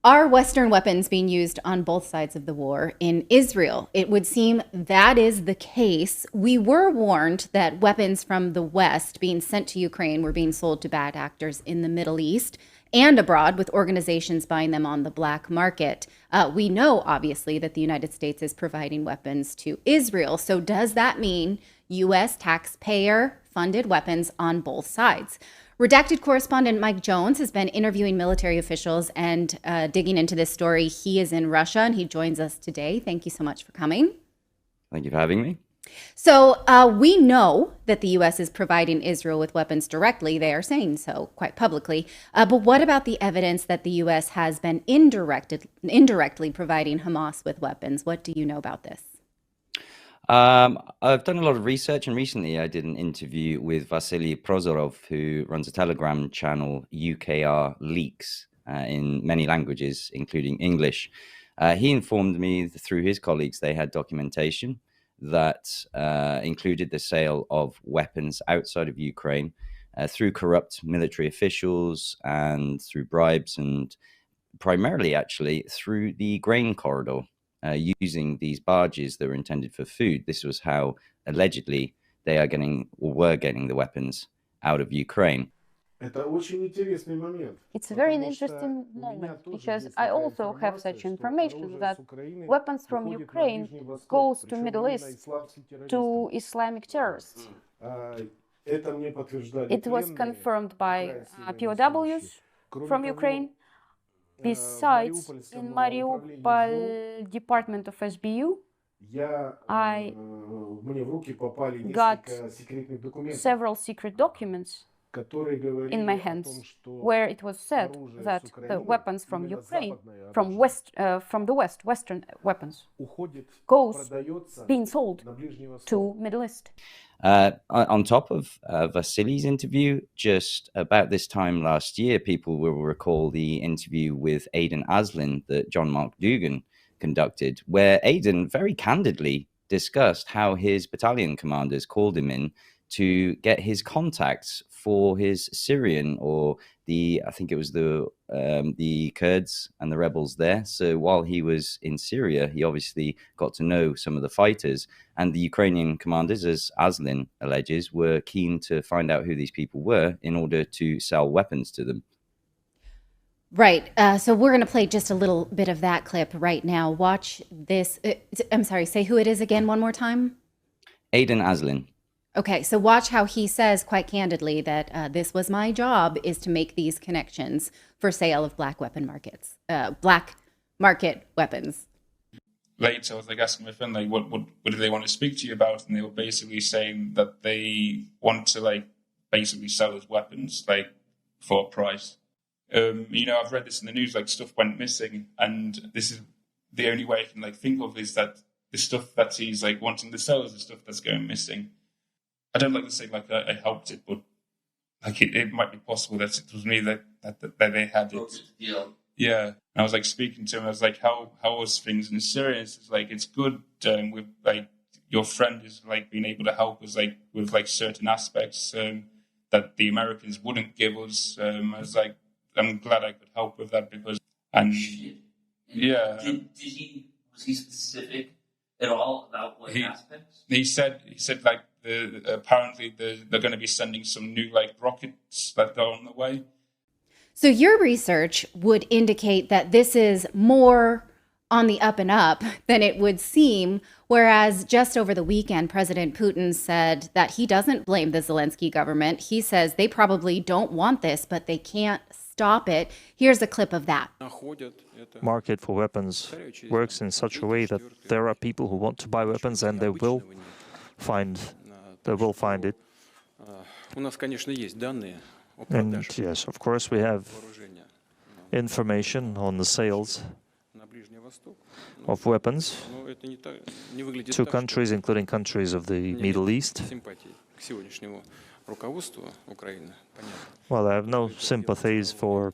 Are Western weapons being used on both sides of the war in Israel? It would seem that is the case. We were warned that weapons from the West being sent to Ukraine were being sold to bad actors in the Middle East and abroad, with organizations buying them on the black market. We know, obviously, that the United States is providing weapons to Israel. So does that mean U.S. taxpayer funded weapons on both sides? Redacted correspondent Mike Jones has been interviewing military officials and digging into this story. He is in Russia and he joins us today. Thank you so much for coming. Thank you for having me. So we know that the U.S. is providing Israel with weapons directly. They are saying so quite publicly. But what about the evidence that the U.S. has been indirectly providing Hamas with weapons? What do you know about this? I've done a lot of research, and recently I did an interview with Vasily Prozorov, who runs a Telegram channel, UKR Leaks, in many languages, including English. He informed me through his colleagues they had documentation that included the sale of weapons outside of Ukraine through corrupt military officials and through bribes, and primarily actually through the grain corridor. Using these barges that were intended for food. This was how allegedly they are getting or were getting the weapons out of Ukraine. It's a very interesting moment because I also have such information that weapons from Ukraine goes to Middle East to Islamic terrorists. It was confirmed by POWs from Ukraine. Besides, in Mariupol department of SBU, I got several secret documents in my hands, where it was said that the weapons from Ukraine, from the West, Western weapons, goes being sold to Middle East. On top of Vasily's interview, just about this time last year, people will recall the interview with Aidan Aslin that John Mark Dougan conducted, where Aidan very candidly discussed how his battalion commanders called him in to get his contacts for his Syrian, or I think it was the Kurds and the rebels there. So while he was in Syria, he obviously got to know some of the fighters, and the Ukrainian commanders, as Aslin alleges, were keen to find out who these people were in order to sell weapons to them. Right. So we're going to play just a little bit of that clip right now. Watch this. I'm sorry, say who it is again one more time. Aidan Aslin. Okay, so watch how he says quite candidly that this was my job, is to make these connections for sale of black market weapons. Later, I was asking my friend, what do they want to speak to you about? And they were basically saying that they want to basically sell us weapons for a price. I've read this in the news, stuff went missing, and this is the only way I can think of is that the stuff that he's wanting to sell is the stuff that's going missing. I don't like to say I helped it, but it might be possible that it was me that they had it. Yeah. And I was speaking to him. I was how was things in Syria? It's good with your friend is being able to help us with certain aspects that the Americans wouldn't give us. I was I'm glad I could help with that because yeah. Was he specific at all about what aspects? He said apparently they're going to be sending some new rockets that are on the way. So your research would indicate that this is more on the up and up than it would seem, whereas just over the weekend, President Putin said that he doesn't blame the Zelensky government. He says they probably don't want this, but they can't stop it. Here's a clip of that. Market for weapons works in such a way that there are people who want to buy weapons and they will find it. And yes, of course, we have information on the sales of weapons to countries, including countries of the Middle East. Well, I have no sympathies for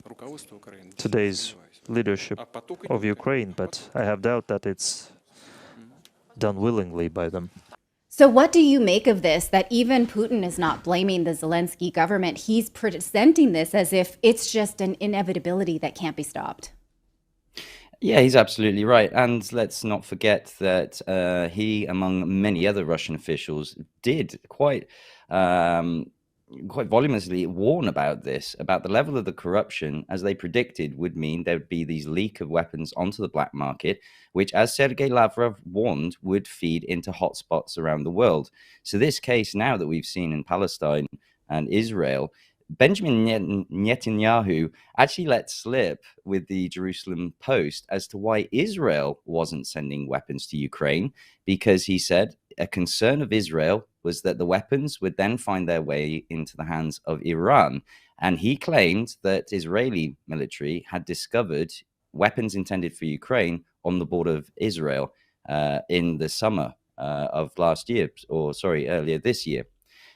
today's leadership of Ukraine, but I have doubt that it's done willingly by them. So what do you make of this, that even Putin is not blaming the Zelensky government? He's presenting this as if it's just an inevitability that can't be stopped. Yeah, he's absolutely right. And let's not forget that he, among many other Russian officials, did quite voluminously warn about this, about the level of the corruption, as they predicted, would mean there would be these leak of weapons onto the black market, which, as Sergei Lavrov warned, would feed into hotspots around the world. So this case now that we've seen in Palestine and Israel, Benjamin Netanyahu actually let slip with the Jerusalem Post as to why Israel wasn't sending weapons to Ukraine, because he said a concern of Israel was that the weapons would then find their way into the hands of Iran. And he claimed that Israeli military had discovered weapons intended for Ukraine on the border of Israel in the summer of last year, or sorry, earlier this year.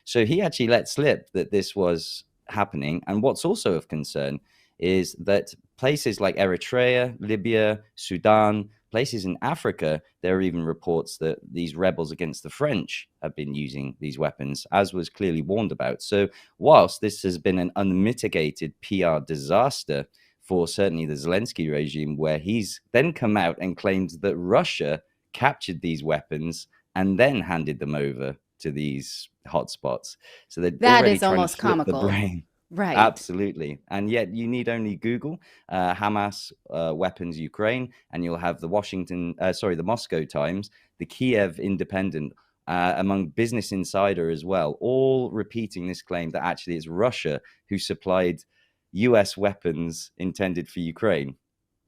So he actually let slip that this was happening. And what's also of concern is that places like Eritrea, Libya, Sudan, places in Africa, there are even reports that these rebels against the French have been using these weapons, as was clearly warned about. So whilst this has been an unmitigated PR disaster for certainly the Zelensky regime, where he's then come out and claimed that Russia captured these weapons and then handed them over to these hotspots. So they're That already is trying almost to flip the comical. brain. Right. Absolutely. And yet you need only Google Hamas weapons Ukraine, and you'll have the Moscow Times, the Kiev Independent, among Business Insider as well, all repeating this claim that actually it's Russia who supplied US weapons intended for Ukraine.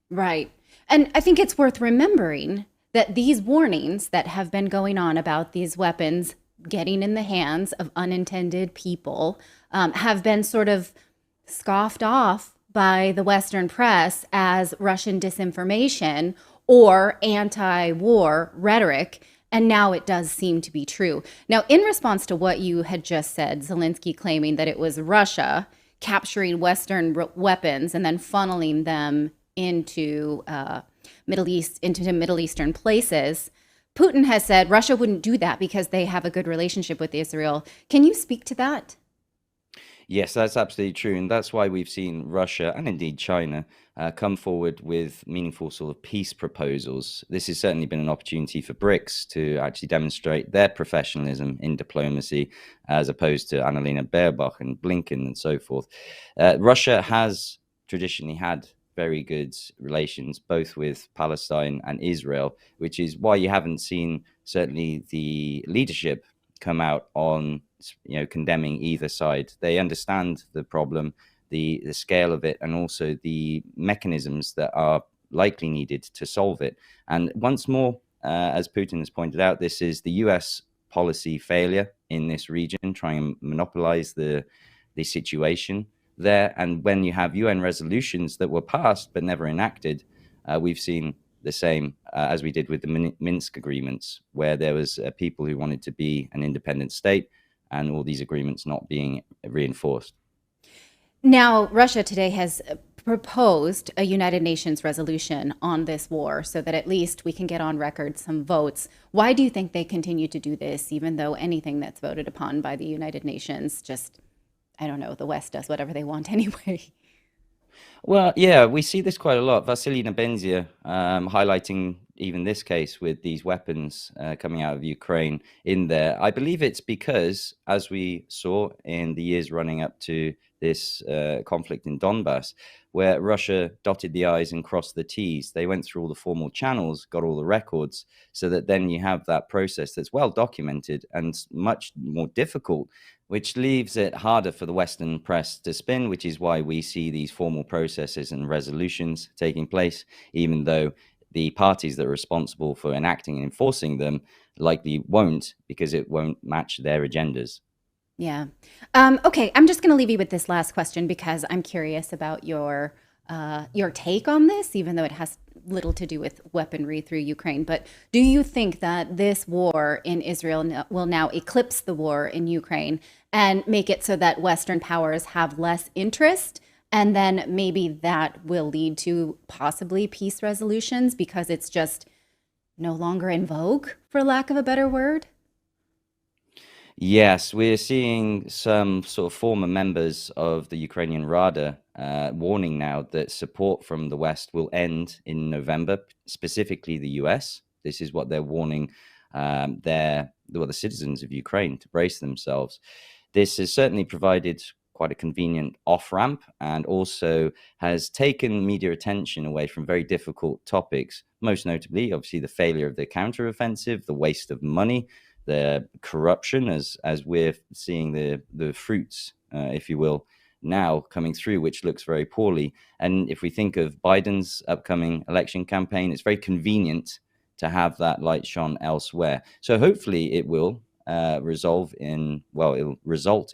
Right. And I think it's worth remembering that these warnings that have been going on about these weapons getting in the hands of unintended people have been sort of scoffed off by the Western press as Russian disinformation or anti-war rhetoric. And now it does seem to be true. Now, in response to what you had just said, Zelensky claiming that it was Russia capturing Western weapons and then funneling them into Middle Eastern places, Putin has said Russia wouldn't do that because they have a good relationship with Israel. Can you speak to that? Yes, that's absolutely true. And that's why we've seen Russia and indeed China come forward with meaningful sort of peace proposals. This has certainly been an opportunity for BRICS to actually demonstrate their professionalism in diplomacy, as opposed to Annalena Baerbock and Blinken and so forth. Russia has traditionally had very good relations both with Palestine and Israel, which is why you haven't seen certainly the leadership come out on condemning either side. They understand the problem, the scale of it, and also the mechanisms that are likely needed to solve it. And once more, as Putin has pointed out, this is the US policy failure in this region, trying to monopolize the situation there. And when you have UN resolutions that were passed but never enacted, we've seen the same as we did with the Minsk agreements, where there was people who wanted to be an independent state and all these agreements not being reinforced. Now, Russia today has proposed a United Nations resolution on this war so that at least we can get on record some votes. Why do you think they continue to do this, even though anything that's voted upon by the United Nations just, I don't know, the West does whatever they want anyway? Well, yeah, we see this quite a lot. Vasily Nebenzia highlighting even this case with these weapons coming out of Ukraine in there. I believe it's because, as we saw in the years running up to this conflict in Donbass, where Russia dotted the I's and crossed the T's, they went through all the formal channels, got all the records, so that then you have that process that's well documented and much more difficult, which leaves it harder for the Western press to spin, which is why we see these formal processes and resolutions taking place, even though the parties that are responsible for enacting and enforcing them likely won't, because it won't match their agendas. Yeah. Okay, I'm just going to leave you with this last question because I'm curious about your take on this, even though it has little to do with weaponry through Ukraine. But do you think that this war in Israel will now eclipse the war in Ukraine and make it so that Western powers have less interest? And then maybe that will lead to possibly peace resolutions because it's just no longer in vogue, for lack of a better word? Yes, we're seeing some sort of former members of the Ukrainian Rada warning now that support from the West will end in November, specifically the US. This is what they're warning the citizens of Ukraine to brace themselves. This has certainly provided quite a convenient off-ramp and also has taken media attention away from very difficult topics, most notably, obviously, the failure of the counteroffensive, the waste of money, the corruption, as we're seeing the fruits, if you will, now coming through, which looks very poorly. And if we think of Biden's upcoming election campaign, it's very convenient to have that light shone elsewhere. So hopefully it will it'll result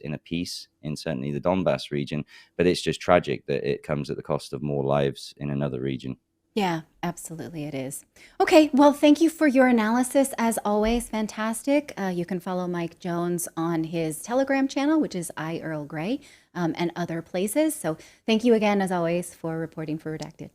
in a peace in certainly the Donbass region, but it's just tragic that it comes at the cost of more lives in another region. Yeah, absolutely it is. Okay, well, thank you for your analysis. As always, fantastic. You can follow Mike Jones on his Telegram channel, which is I Earl Grey, and other places. So thank you again, as always, for reporting for Redacted.